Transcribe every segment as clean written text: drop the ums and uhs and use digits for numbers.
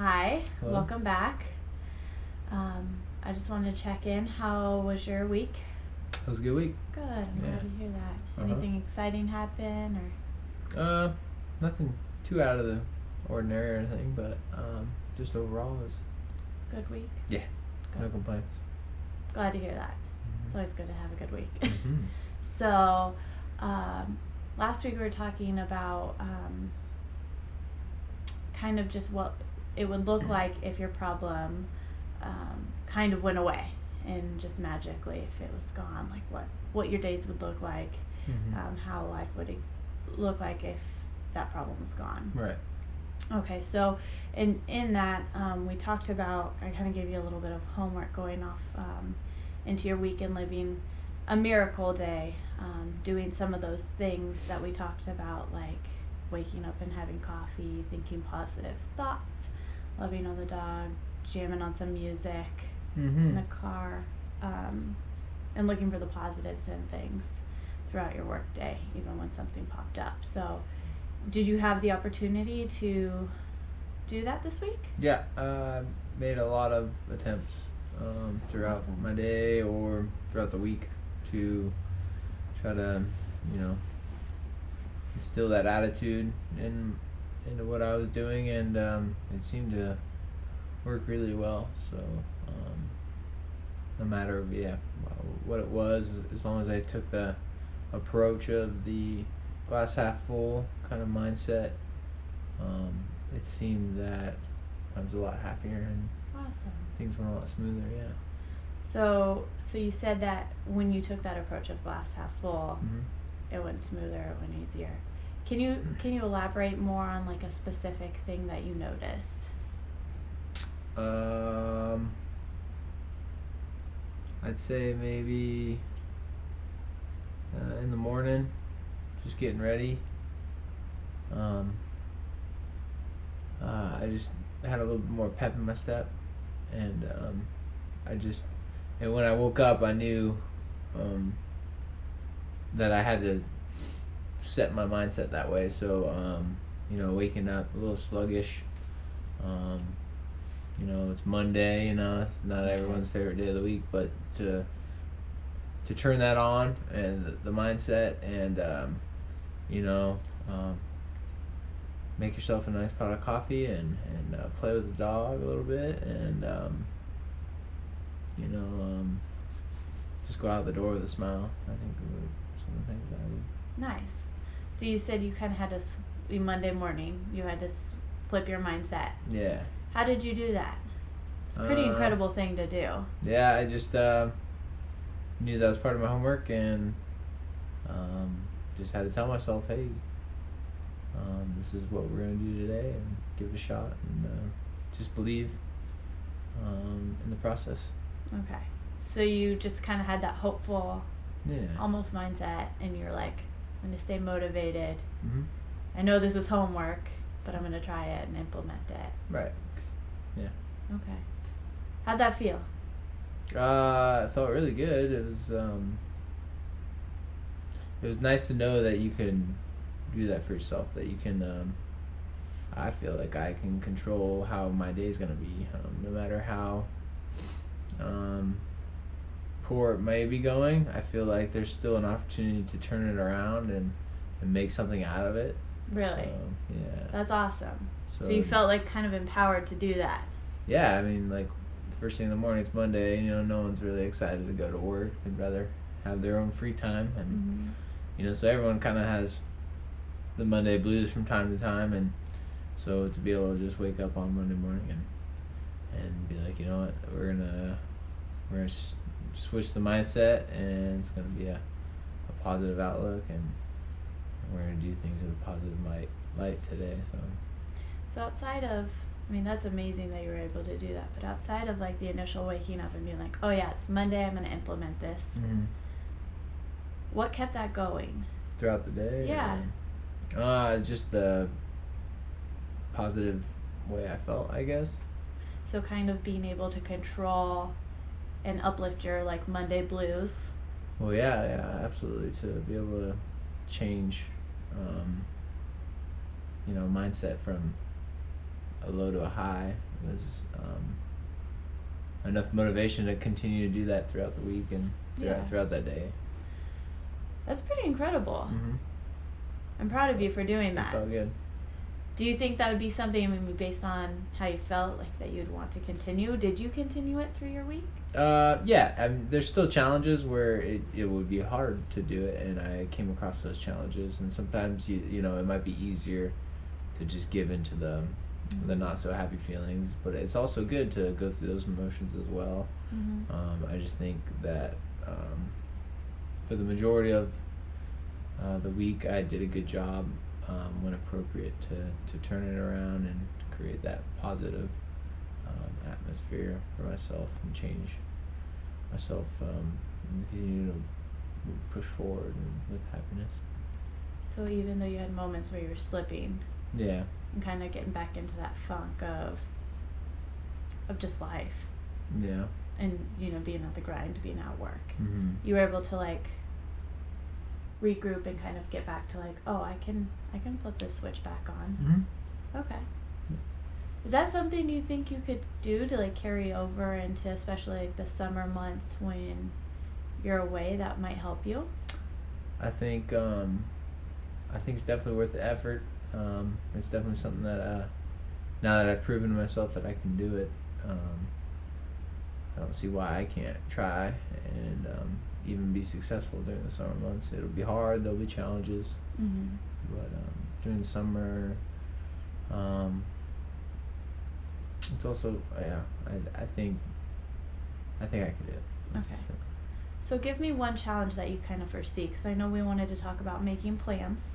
Hi, Hello? welcome back. I just wanted to check in. How was your week? It was a good week. Good, I'm Yeah. glad to hear that. Uh-huh. Anything exciting happen Uh, Nothing too out of the ordinary or anything, but just overall it was good week? yeah, no Good. complaints. Glad to hear that. It's always good to have a good week. Mm-hmm. So, last week we were talking about kind of just what it would look like if your problem kind of went away and just magically if it was gone, like what your days would look like, Mm-hmm. how life would look like if that problem was gone. Right. Okay, so in that we talked about, I kind of gave you a little bit of homework going off into your week and living a miracle day, doing some of those things that we talked about, like waking up and having coffee, thinking positive thoughts, loving on the dog, jamming on some music Mm-hmm. in the car, and looking for the positives in things throughout your work day, even when something popped up. So, did you have the opportunity to do that this week? Yeah, made a lot of attempts throughout Awesome. my day or throughout the week to try to, you know, instill that attitude into what I was doing, and it seemed to work really well. So, no matter of what it was, as long as I took the approach of the glass half full kind of mindset, it seemed that I was a lot happier and Awesome. things went a lot smoother. Yeah. So you said that when you took that approach of glass half full, Mm-hmm. it went smoother, it went easier. Can you elaborate more on like a specific thing that you noticed? Um, I'd say maybe in the morning, just getting ready. Um, I just had a little bit more pep in my step, and I just and when I woke up, I knew um, that I had to set my mindset that way. So waking up a little sluggish. Um, it's Monday. It's not Okay. everyone's favorite day of the week, but to turn that on and the mindset and you know um, make yourself a nice pot of coffee and play with the dog a little bit and you know um, just go out the door with a smile. I think were some of the things I would. Nice. So you said you kind of had to Monday morning. You had to flip your mindset. Yeah. How did you do that? It's a pretty incredible thing to do. Yeah, I just knew that was part of my homework and just had to tell myself, hey, this is what we're going to do today and give it a shot and just believe in the process. Okay. So you just kind of had that hopeful, Yeah. almost mindset, and you're like, I'm going to stay motivated. Mm-hmm. I know this is homework, but I'm going to try it and implement it. Right. Yeah. Okay. How'd that feel? It felt really good. It was nice to know that you can do that for yourself. That you can. I feel like I can control how my day's gonna be, no matter how poor it may be going. I feel like there's still an opportunity to turn it around and make something out of it. Really? So, yeah. That's awesome. So So you felt like kind of empowered to do that. yeah, I mean, like first thing in the morning, it's Monday. No one's really excited to go to work. They'd rather have their own free time, and so everyone kind of has the Monday blues from time to time, and so to be able to just wake up on Monday morning and be like, you know what, we're gonna switch the mindset, and it's gonna be a positive outlook, and we're gonna do things in a positive light today. So outside of, I mean, that's amazing that you were able to do that. But outside of like the initial waking up and being like, oh yeah, it's Monday, I'm going to implement this. Mm-hmm. What kept that going? Throughout the day. Yeah. Just the positive way I felt, I guess. So kind of being able to control and uplift your like Monday blues. Well, yeah, absolutely. To be able to change, mindset from a low to a high. It was enough motivation to continue to do that throughout the week and throughout that day. That's pretty incredible. Mm-hmm. I'm proud of you for doing that. It felt good. Do you think that would be something, I mean, based on how you felt, like that you'd want to continue? Did you continue it through your week? Yeah. I mean, there's still challenges where it would be hard to do it, and I came across those challenges. And sometimes you know it might be easier to just give into the not so happy feelings, but it's also good to go through those emotions as well. I just think that for the majority of the week, I did a good job when appropriate to turn it around and to create that positive atmosphere for myself and change myself and continue to push forward and with happiness. So even though you had moments where you were slipping, Yeah. and kind of getting back into that funk of just life, Yeah. and being at the grind, being at work, Mm-hmm. you were able to like regroup and kind of get back to like, oh, I can flip this switch back on. Mm-hmm. Okay. Is that something you think you could do to like carry over into especially like the summer months when you're away, that might help you? I think it's definitely worth the effort. It's definitely something that now that I've proven to myself that I can do it, I don't see why I can't try and even be successful during the summer months. It'll be hard. There'll be challenges, but during the summer, it's also I think I could do it. Okay. So give me one challenge that you kind of foresee, because I know we wanted to talk about making plans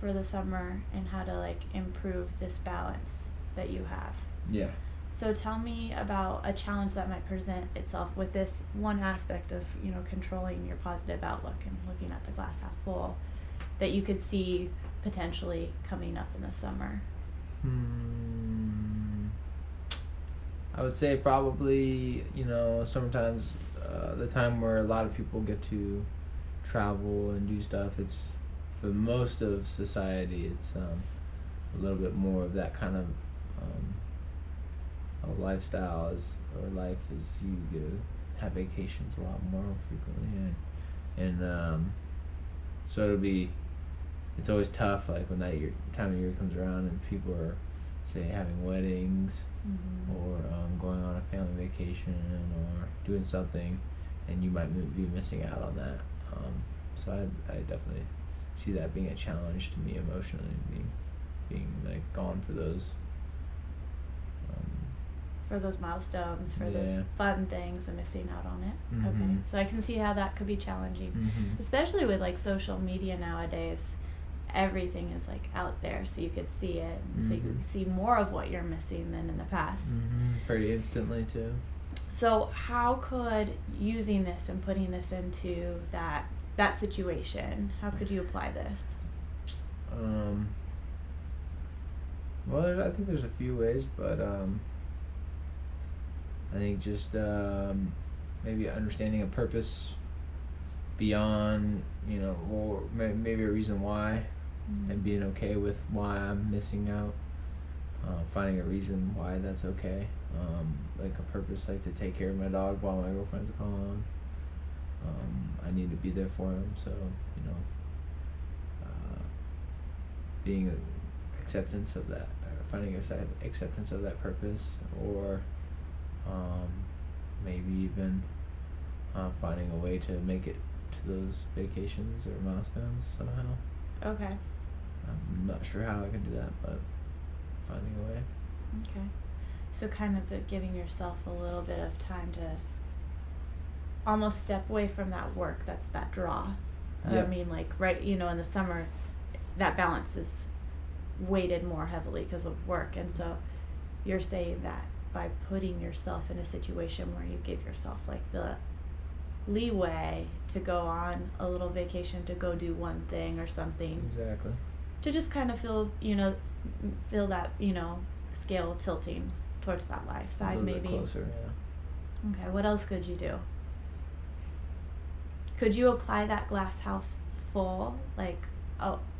for the summer and how to like improve this balance that you have. Yeah. So tell me about a challenge that might present itself with this one aspect of, controlling your positive outlook and looking at the glass half full, that you could see potentially coming up in the summer. I would say probably, sometimes the time where a lot of people get to travel and do stuff, it's for most of society, it's a little bit more of that kind of lifestyle or life is you get to have vacations a lot more frequently, and so it's always tough like when time of year comes around and people are say having weddings or going on a family vacation or doing something, and you might be missing out on that. So I definitely see that being a challenge to me emotionally, being like gone for those. For those milestones, for those fun things, and missing out on it. Okay, so I can see how that could be challenging, especially with like social media nowadays. Everything is like out there, so you could see it, so you could see more of what you're missing than in the past. Pretty instantly too. So how could using this and putting this into that situation, how could you apply this? Well, I think there's a few ways, but I think just maybe understanding a purpose beyond, or maybe a reason why, and being okay with why I'm missing out. Finding a reason why that's okay. Like a purpose, like to take care of my dog while my girlfriend's gone. I need to be there for him, so being acceptance of that, finding acceptance of that purpose, or maybe even finding a way to make it to those vacations or milestones somehow. Okay. I'm not sure how I can do that, but finding a way. Okay. So kind of giving yourself a little bit of time to almost step away from that work, that's that draw. Yep. I mean, like, right, in the summer, that balance is weighted more heavily because of work, and so you're saying that by putting yourself in a situation where you give yourself like the leeway to go on a little vacation, to go do one thing or something, Exactly. to just kind of feel that scale tilting towards that life side, a little maybe bit closer, yeah. Okay, what else could you do? Could you apply that glass half full, like,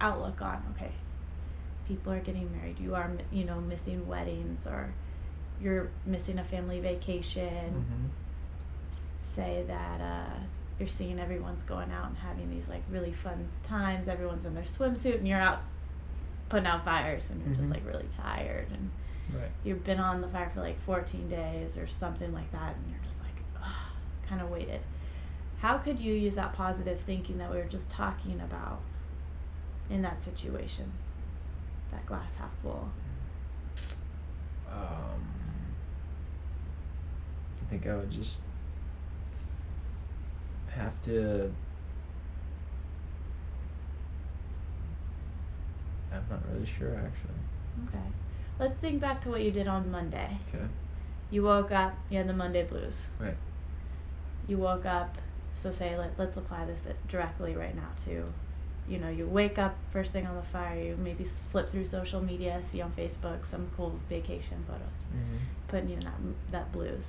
outlook on, okay, people are getting married, you are, you know, missing weddings, or you're missing a family vacation. Say that you're seeing everyone's going out and having these like really fun times, everyone's in their swimsuit and you're out putting out fires and you're just like really tired, and you've been on the fire for like 14 days or something like that, and you're just like kind of weighted. How could you use that positive thinking that we were just talking about in that situation, that glass half full? I think I would just have to, I'm not really sure actually. Okay. Let's think back to what you did on Monday. Okay. You woke up, you had the Monday blues. Right. You woke up, so say, let's apply this directly right now to, you know, you wake up first thing on the fire, you maybe flip through social media, see on Facebook some cool vacation photos, putting you in that blues.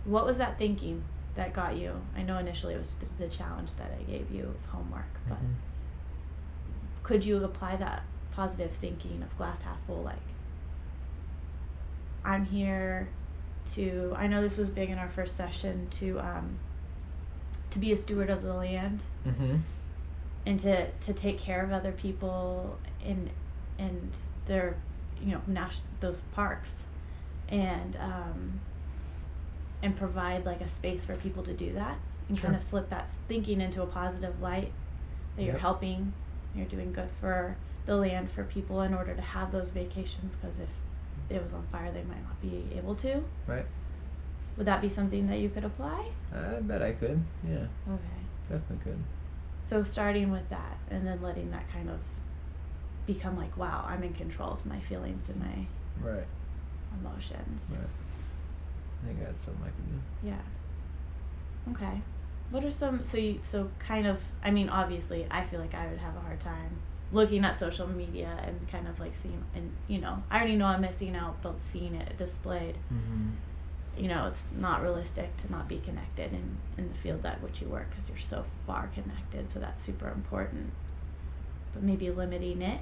What was that thinking that got you? I know initially it was the challenge that I gave you of homework, but could you apply that positive thinking of glass half full, like, I'm here to, I know this was big in our first session, to be a steward of the land, and to take care of other people and their, you know, those parks, and provide like a space for people to do that, and kind of flip that thinking into a positive light, that you're helping, you're doing good for the land, for people, in order to have those vacations, because if it was on fire they might not be able to. Right. Would that be something that you could apply? I bet I could, yeah. Okay. Definitely could. So starting with that, and then letting that kind of become like, wow, I'm in control of my feelings and my emotions. Right. I think that's something I could do. Yeah. Okay. What are some, so kind of, I mean, obviously I feel like I would have a hard time looking at social media and kind of like seeing, and you know, I already know I'm missing out, but seeing it displayed, you know, it's not realistic to not be connected in the field at which you work, because you're so far connected, so that's super important. But maybe limiting it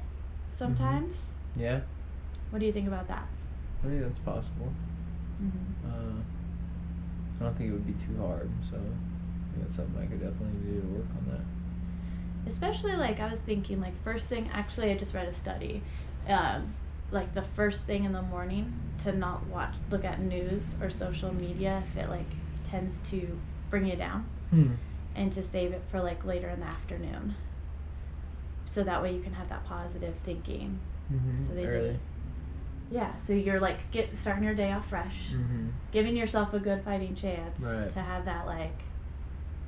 sometimes. Yeah. What do you think about that? I think that's possible. I don't think it would be too hard, so I think that's something I could definitely do to work on that. Especially, like, I was thinking, like, first thing, actually I just read a study, like the first thing in the morning, to not look at news or social media if it like tends to bring you down, and to save it for like later in the afternoon, so that way you can have that positive thinking. So they did it. Yeah, so you're like starting your day off fresh, giving yourself a good fighting chance to have that like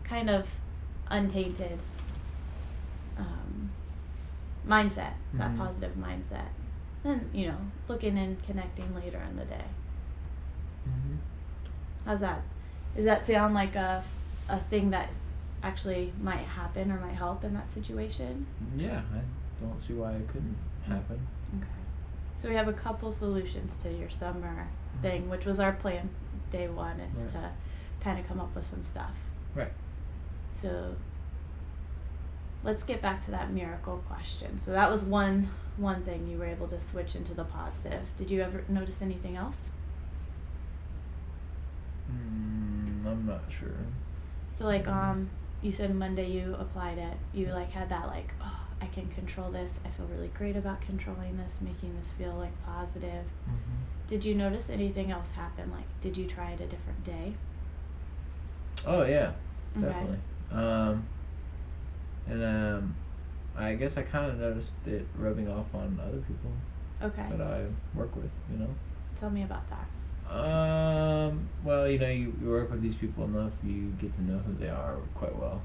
kind of untainted mindset, that positive mindset, and you know, looking and connecting later in the day. How's that? Does that sound like a thing that actually might happen or might help in that situation? Yeah, I don't see why it couldn't happen. Okay. So we have a couple solutions to your summer thing, which was our plan. Day one is to kind of come up with some stuff. Right. So let's get back to that miracle question. So that was one thing you were able to switch into the positive. Did you ever notice anything else? I'm not sure. So like you said Monday you applied it. You like had that like, oh, I can control this. I feel really great about controlling this, making this feel like positive. Did you notice anything else happen? Like, did you try it a different day? Oh yeah, Okay. definitely. And I guess I kind of noticed it rubbing off on other people Okay. that I work with, you know. Tell me about that. Well, you know, you work with these people enough, you get to know who they are quite well,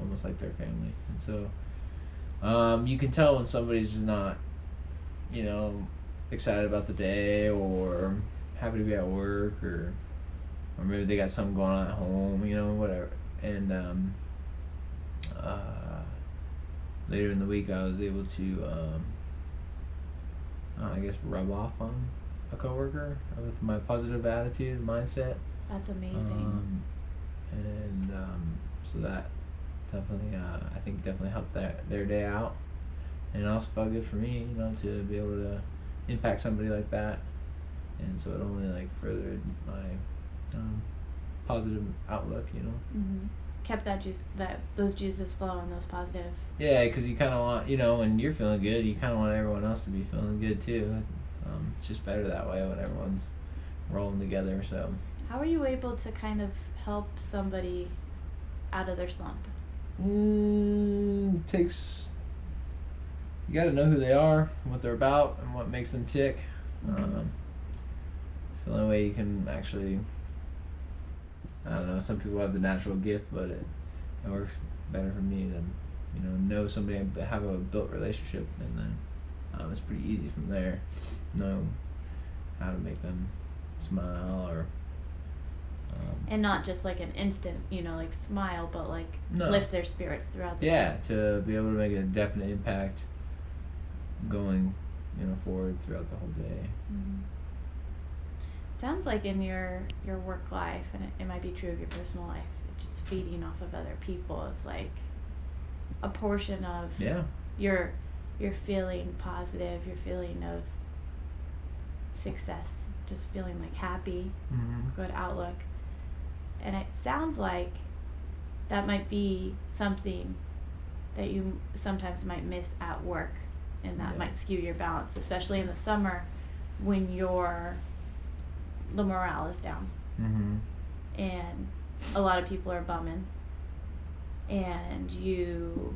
almost like their family. And so, you can tell when somebody's just not, you know, excited about the day, or happy to be at work, or maybe they got something going on at home, you know, whatever. And, later in the week I was able to, I guess, rub off on a coworker with my positive attitude, mindset. That's amazing. So that definitely, I think definitely helped their day out. and it also felt good for me, to be able to impact somebody like that, and so it only like furthered my positive outlook. Mm-hmm. Kept those juices flowing, those positive. Yeah, because you kind of want, when you're feeling good, you kind of want everyone else to be feeling good too. It's just better that way when everyone's rolling together. So. How are you able to kind of help somebody out of their slump? Takes. You got to know who they are, what they're about, and what makes them tick. Mm-hmm. It's the only way you can actually. I don't know. Some people have the natural gift, but it works better for me than know somebody and have a built relationship, and then it's pretty easy from there. Know how to make them smile or. And not just like an instant, like smile, but like lift their spirits throughout the day. Yeah, to be able to make a definite impact going, forward throughout the whole day. Mm-hmm. Sounds like in your work life, and it might be true of your personal life, just feeding off of other people is like a portion of your feeling positive, your feeling of success, just feeling like happy, good outlook. And it sounds like that might be something that you sometimes might miss at work, and that might skew your balance, especially in the summer when the morale is down. And a lot of people are bumming, and you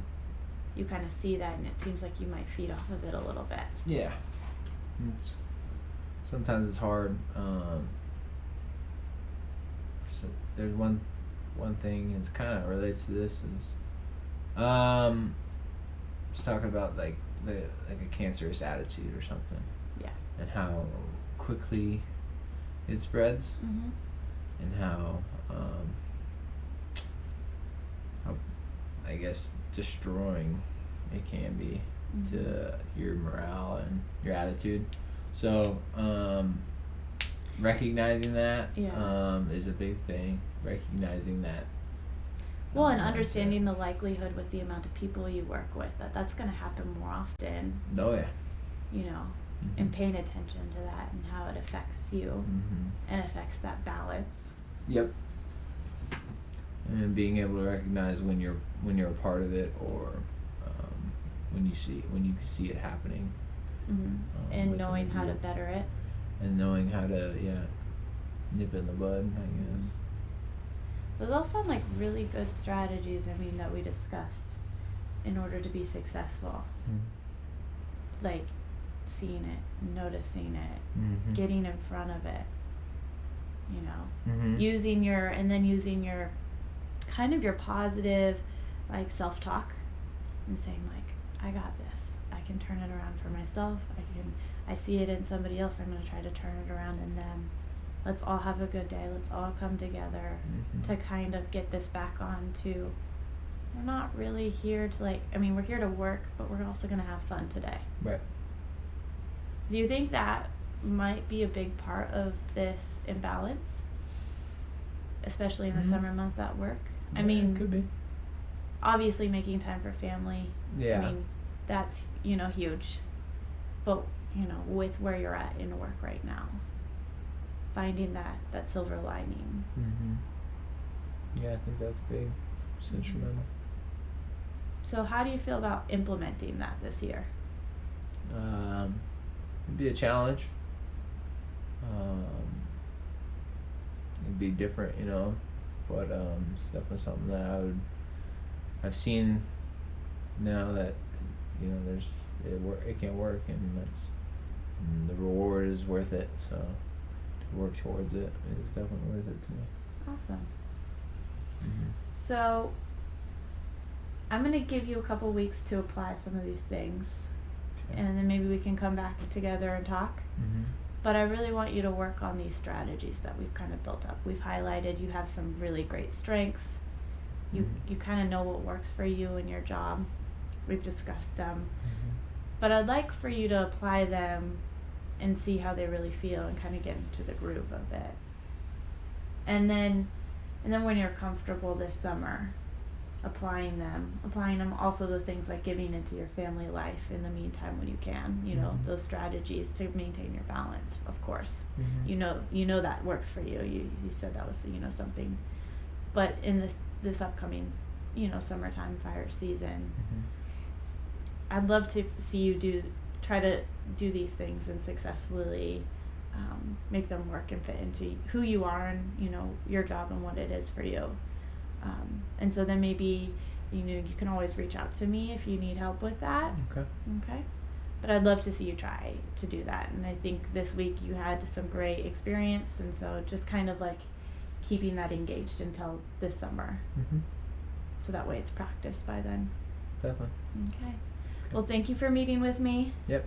kind of see that, and it seems like you might feed off of it a little bit. Yeah. Sometimes it's hard. There's one thing, it kind of relates to this, is just talking about like a cancerous attitude or something. Yeah. And how quickly it spreads, and how I guess destroying it can be to your morale and your attitude. So recognizing that is a big thing. Recognizing that. Well, and understanding the likelihood with the amount of people you work with, that's going to happen more often. Oh yeah. And paying attention to that and how it affects you and affects that balance. Yep. And being able to recognize when you're a part of it, or when you see it happening. And knowing how to better it. And knowing how to nip it in the bud, I guess. Those all sound like really good strategies, that we discussed in order to be successful. Like seeing it, noticing it, getting in front of it, using your kind of your positive like self-talk and saying like, I got this, I can turn it around for myself, I see it in somebody else, I'm going to try to turn it around in them. Let's all have a good day. Let's all come together to kind of get this back on to, we're not really here to we're here to work, but we're also going to have fun today. Right. Do you think that might be a big part of this imbalance, especially in the summer months at work? Yeah, it could be. Obviously making time for family. Yeah. That's, huge. But, with where you're at in work right now, finding that silver lining. Yeah, I think that's big. It's instrumental. So how do you feel about implementing that this year? It'd be a challenge. It'd be different, but it's definitely something that I've seen now that it can work, and the reward is worth it. So to work towards it is definitely worth it to me. Awesome. So I'm going to give you a couple weeks to apply some of these things, and then maybe we can come back together and talk. But I really want you to work on these strategies that we've kind of built up. We've highlighted you have some really great strengths. You kind of know what works for you in your job. We've discussed them. But I'd like for you to apply them and see how they really feel and kind of get into the groove of it. And then when you're comfortable this summer, applying them also the things like giving into your family life in the meantime when you can, those strategies to maintain your balance, of course. You know that works for you. You said that was something, but in this upcoming summertime fire season, I'd love to see you try to do these things and successfully make them work and fit into who you are and your job and what it is for you. And so then maybe you can always reach out to me if you need help with that. Okay. But I'd love to see you try to do that. And I think this week you had some great experience, and so just kind of like keeping that engaged until this summer. So that way it's practiced by then. Definitely. Okay. Well, thank you for meeting with me. Yep.